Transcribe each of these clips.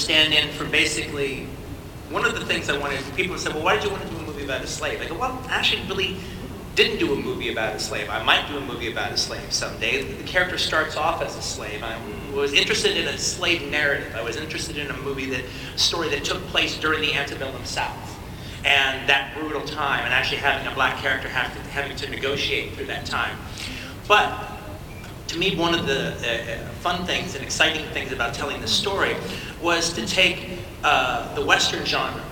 stand in for basically one of the things I wanted. People said, well, why did you want to do a movie about a slave? I go, well, I actually really didn't do a movie about a slave. I might do a movie about a slave someday. The character starts off as a slave. I was interested in a slave narrative. I was interested in a story that took place during the antebellum South. And that brutal time, and actually having a black character having to negotiate through that time. But to me, one of the fun things and exciting things about telling this story was to take the Western genre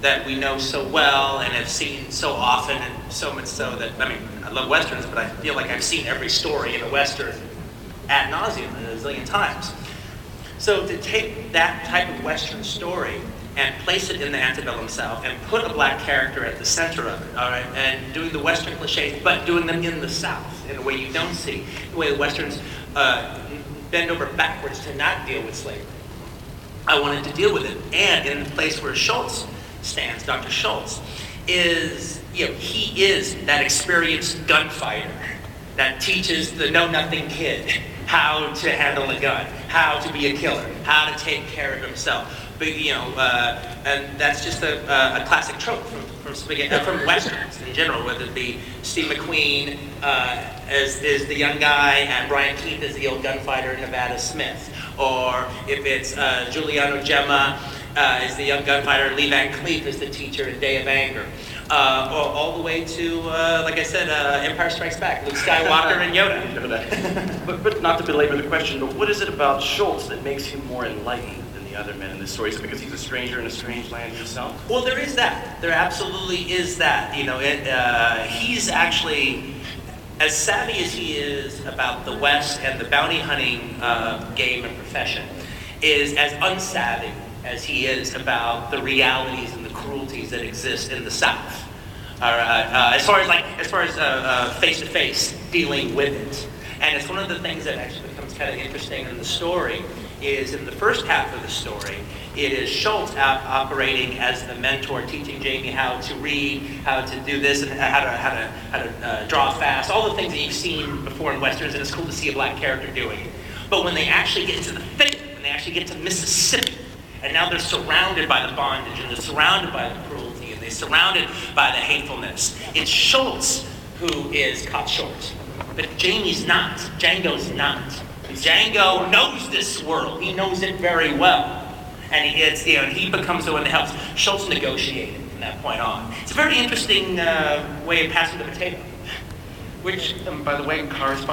that we know so well and have seen so often, and so much so that, I mean, I love Westerns, but I feel like I've seen every story in a Western ad nauseum a zillion times. So to take that type of Western story and place it in the antebellum South and put a black character at the center of it, all right, and doing the Western cliches, but doing them in the South in a way you don't see, the way the Westerns bend over backwards to not deal with slavery. I wanted to deal with it, and in the place where Schultz stands, Dr. Schultz, is, he is that experienced gunfighter that teaches the know-nothing kid how to handle a gun, how to be a killer, how to take care of himself. But, and that's just a classic trope from Westerns in general, whether it be Steve McQueen as the young guy and Brian Keith as the old gunfighter Nevada Smith, or if it's Giuliano Gemma as the young gunfighter, Lee Van Cleef as the teacher in Day of Anger, all the way to, like I said, Empire Strikes Back, Luke Skywalker and Yoda. But not to belabor the question, but what is it about Schultz that makes him more enlightened than the other men in this story? Is it because he's a stranger in a strange land himself? Well, there is that. There absolutely is that. He's actually, as savvy as he is about the West and the bounty hunting game and profession, is as unsavvy as he is about the realities and the cruelties that exist in the South. As far as face-to-face dealing with it. And it's one of the things that actually becomes kind of interesting in the story is in the first half of the story, it is Schultz operating as the mentor, teaching Jamie how to read, how to do this, and how to draw fast, all the things that you've seen before in Westerns, and it's cool to see a black character doing it. But when they actually get to the thick, when they actually get to Mississippi, and now they're surrounded by the bondage, and they're surrounded by the cruelty, and they're surrounded by the hatefulness. It's Schultz who is caught short. But Jamie's not. Django's not. Django knows this world. He knows it very well. And he becomes the one that helps Schultz negotiate it from that point on. It's a very interesting way of passing the potato. Which, by the way, corresponds